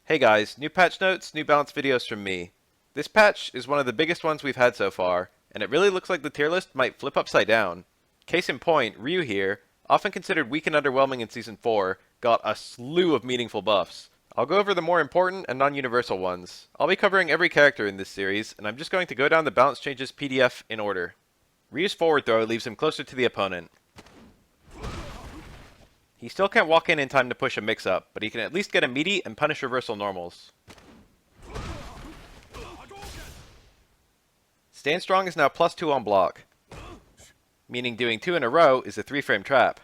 Hey guys, new patch notes, new balance videos from me. This patch is one of the biggest ones we've had so far, and it really looks like the tier list might flip upside down. Case in point, Ryu here, often considered weak and underwhelming in Season 4, got a slew of meaningful buffs. I'll go over the more important and non-universal ones. I'll be covering every character in this series, and I'm just going to go down the balance changes PDF in order. Ryu's forward throw leaves him closer to the opponent. He still can't walk in time to push a mix-up, but he can at least get a meaty and punish reversal normals. Stand Strong is now +2 on block, meaning doing 2 in a row is a 3-frame trap.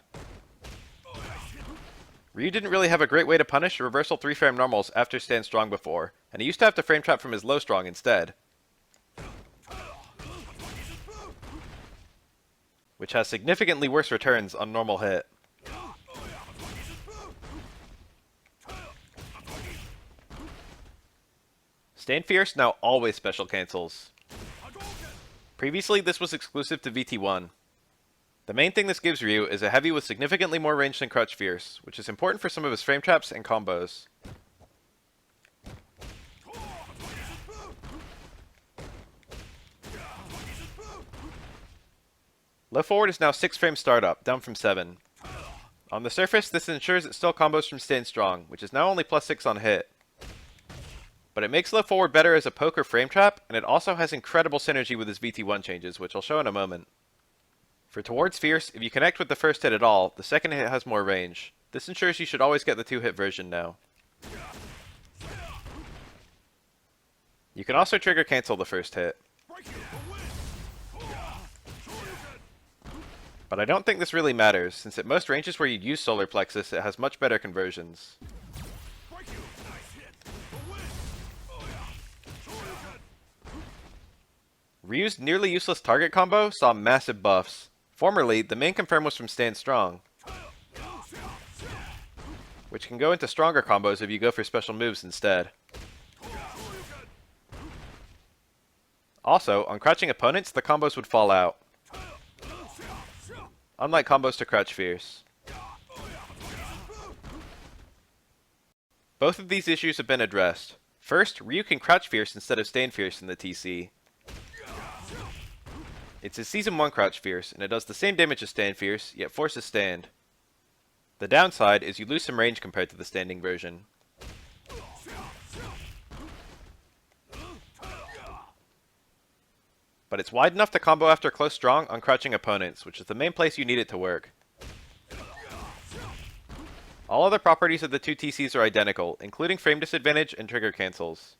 Ryu didn't really have a great way to punish reversal 3-frame normals after Stand Strong before, and he used to have to frame trap from his low strong instead, which has significantly worse returns on normal hit. Stand Fierce now always special cancels. Previously, this was exclusive to VT1. The main thing this gives Ryu is a heavy with significantly more range than Crutch Fierce, which is important for some of his frame traps and combos. Low forward is now 6 frame startup, down from 7. On the surface, this ensures it still combos from Stand Strong, which is now only +6 on hit. But it makes low forward better as a poke or frame trap, and it also has incredible synergy with his VT1 changes, which I'll show in a moment. For Towards Fierce, if you connect with the first hit at all, the second hit has more range. This ensures you should always get the 2-hit version now. You can also trigger cancel the first hit. But I don't think this really matters, since at most ranges where you'd use Solar Plexus, it has much better conversions. Ryu's nearly useless target combo saw massive buffs. Formerly, the main confirm was from Stand Strong, which can go into stronger combos if you go for special moves instead. Also, on crouching opponents, the combos would fall out, unlike combos to Crouch Fierce. Both of these issues have been addressed. First, Ryu can Crouch Fierce instead of Stand Fierce in the TC. It's his Season 1 Crouch Fierce, and it does the same damage as Stand Fierce, yet forces stand. The downside is you lose some range compared to the standing version. But it's wide enough to combo after close strong on crouching opponents, which is the main place you need it to work. All other properties of the two TCs are identical, including frame disadvantage and trigger cancels.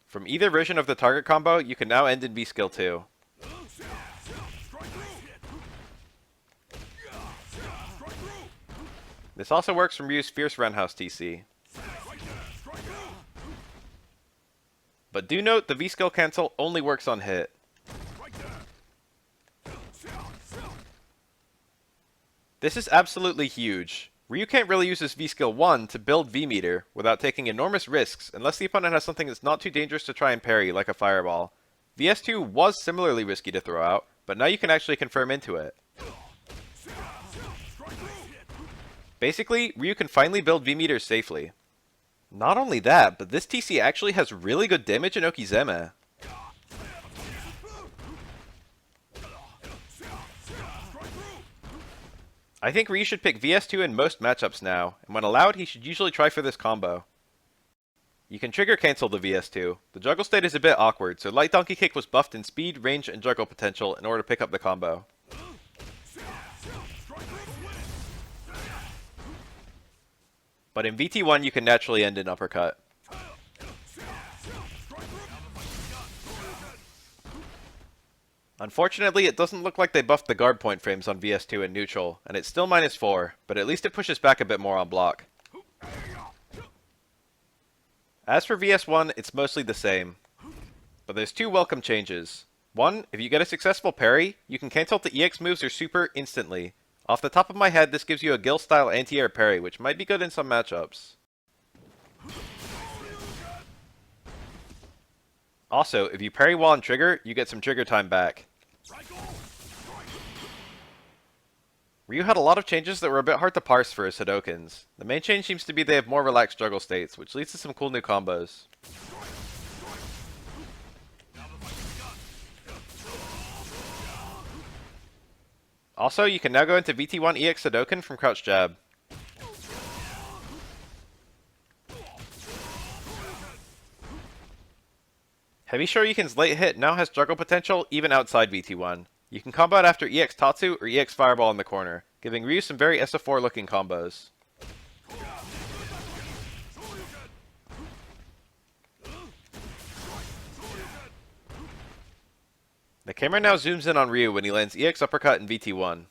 From either version of the target combo, you can now end in V-Skill 2. This also works from Ryu's Fierce Roundhouse TC. But do note the V-Skill cancel only works on hit. This is absolutely huge. Ryu can't really use his V-Skill 1 to build V-meter without taking enormous risks unless the opponent has something that's not too dangerous to try and parry, like a fireball. VS2 was similarly risky to throw out, but now you can actually confirm into it. Basically, Ryu can finally build V-meters safely. Not only that, but this TC actually has really good damage in Okizeme. I think Ryu should pick VS2 in most matchups now, and when allowed, he should usually try for this combo. You can trigger cancel the VS2. The juggle state is a bit awkward, so Light Donkey Kick was buffed in speed, range, and juggle potential in order to pick up the combo. But in VT1 you can naturally end in uppercut. Unfortunately, it doesn't look like they buffed the guard point frames on VS2 in neutral, and it's still -4, but at least it pushes back a bit more on block. As for VS1, it's mostly the same. But there's two welcome changes. One, if you get a successful parry, you can cancel the EX moves or super instantly. Off the top of my head, this gives you a Gil-style anti-air parry, which might be good in some matchups. Also, if you parry while on trigger, you get some trigger time back. Ryu had a lot of changes that were a bit hard to parse for his Hadokens. The main change seems to be they have more relaxed juggle states, which leads to some cool new combos. Also, you can now go into VT1 EX Hadoken from crouch jab. Heavy Shoryuken's late hit now has juggle potential even outside VT1. You can combo it after EX Tatsu or EX Fireball in the corner, giving Ryu some very SF4 looking combos. The camera now zooms in on Ryu when he lands EX Uppercut in VT1.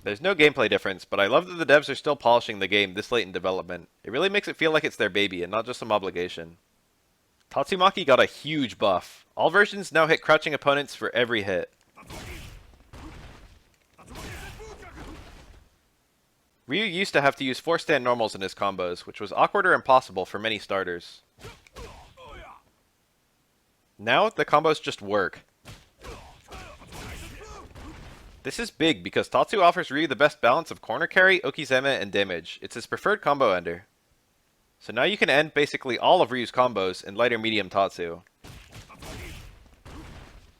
There's no gameplay difference, but I love that the devs are still polishing the game this late in development. It really makes it feel like it's their baby and not just some obligation. Tatsumaki got a huge buff. All versions now hit crouching opponents for every hit. Ryu used to have to use 4 stand normals in his combos, which was awkward or impossible for many starters. Now, the combos just work. This is big because Tatsu offers Ryu the best balance of corner carry, okizeme, and damage. It's his preferred combo ender. So now you can end basically all of Ryu's combos in lighter medium Tatsu.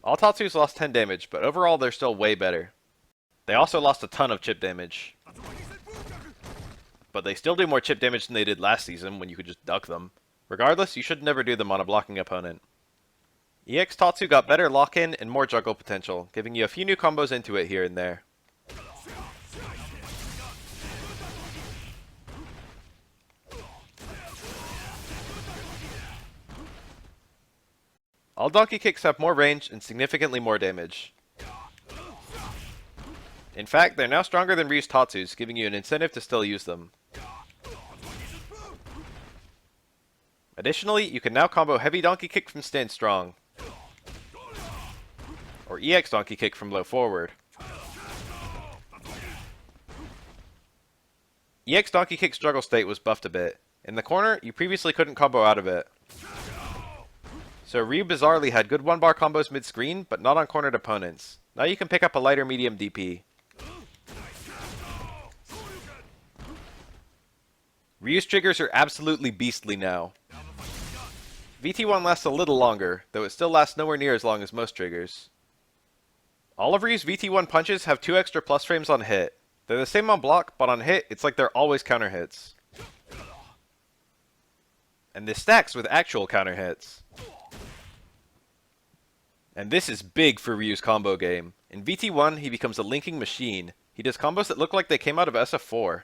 All Tatsus lost 10 damage, but overall they're still way better. They also lost a ton of chip damage. But they still do more chip damage than they did last season when you could just duck them. Regardless, you should never do them on a blocking opponent. EX Tatsu got better lock-in and more juggle potential, giving you a few new combos into it here and there. All donkey kicks have more range and significantly more damage. In fact, they're now stronger than Ryu's Tatsus, giving you an incentive to still use them. Additionally, you can now combo heavy donkey kick from stand strong, or EX donkey kick from low forward. EX donkey kick's juggle state was buffed a bit. In the corner, you previously couldn't combo out of it. So Ryu bizarrely had good one-bar combos mid-screen, but not on cornered opponents. Now you can pick up a lighter medium DP. Ryu's triggers are absolutely beastly now. VT1 lasts a little longer, though it still lasts nowhere near as long as most triggers. All of Ryu's VT1 punches have 2 extra plus frames on hit. They're the same on block, but on hit, it's like they're always counter hits. And this stacks with actual counter hits. And this is big for Ryu's combo game. In VT1, he becomes a linking machine. He does combos that look like they came out of SF4.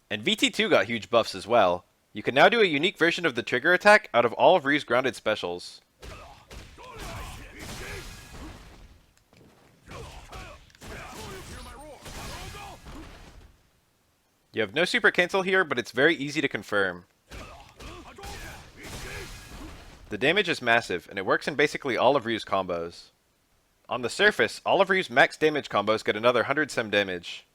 And VT2 got huge buffs as well. You can now do a unique version of the trigger attack out of all of Ryu's grounded specials. You have no super cancel here, but it's very easy to confirm. The damage is massive, and it works in basically all of Ryu's combos. On the surface, all of Ryu's max damage combos get another 100 some damage.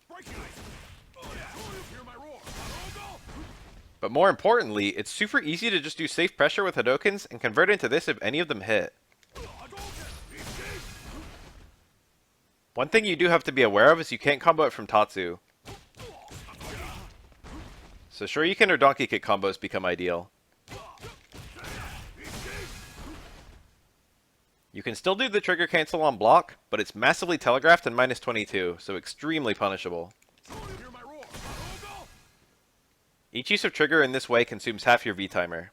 But more importantly, it's super easy to just do safe pressure with Hadokens and convert into this if any of them hit. One thing you do have to be aware of is you can't combo it from Tatsu. So Shoryuken or Donkey Kick combos become ideal. You can still do the trigger cancel on block, but it's massively telegraphed and -22, so extremely punishable. Each use of trigger in this way consumes half your V-timer.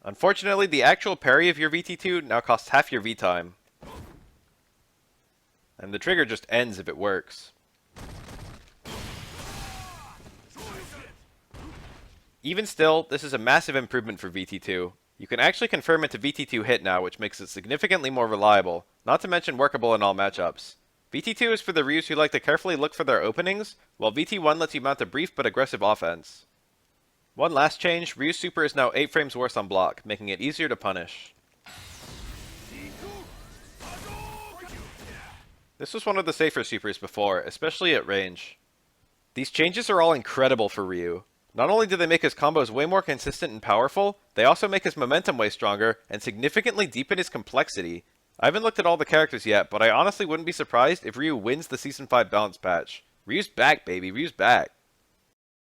Unfortunately, the actual parry of your VT2 now costs half your V-time. And the trigger just ends if it works. Even still, this is a massive improvement for VT2. You can actually confirm it to VT2 hit now, which makes it significantly more reliable, not to mention workable in all matchups. VT2 is for the Ryus who like to carefully look for their openings, while VT1 lets you mount a brief but aggressive offense. One last change, Ryu's super is now 8 frames worse on block, making it easier to punish. This was one of the safer supers before, especially at range. These changes are all incredible for Ryu. Not only do they make his combos way more consistent and powerful, they also make his momentum way stronger and significantly deepen his complexity. I haven't looked at all the characters yet, but I honestly wouldn't be surprised if Ryu wins the Season 5 balance patch. Ryu's back, baby, Ryu's back.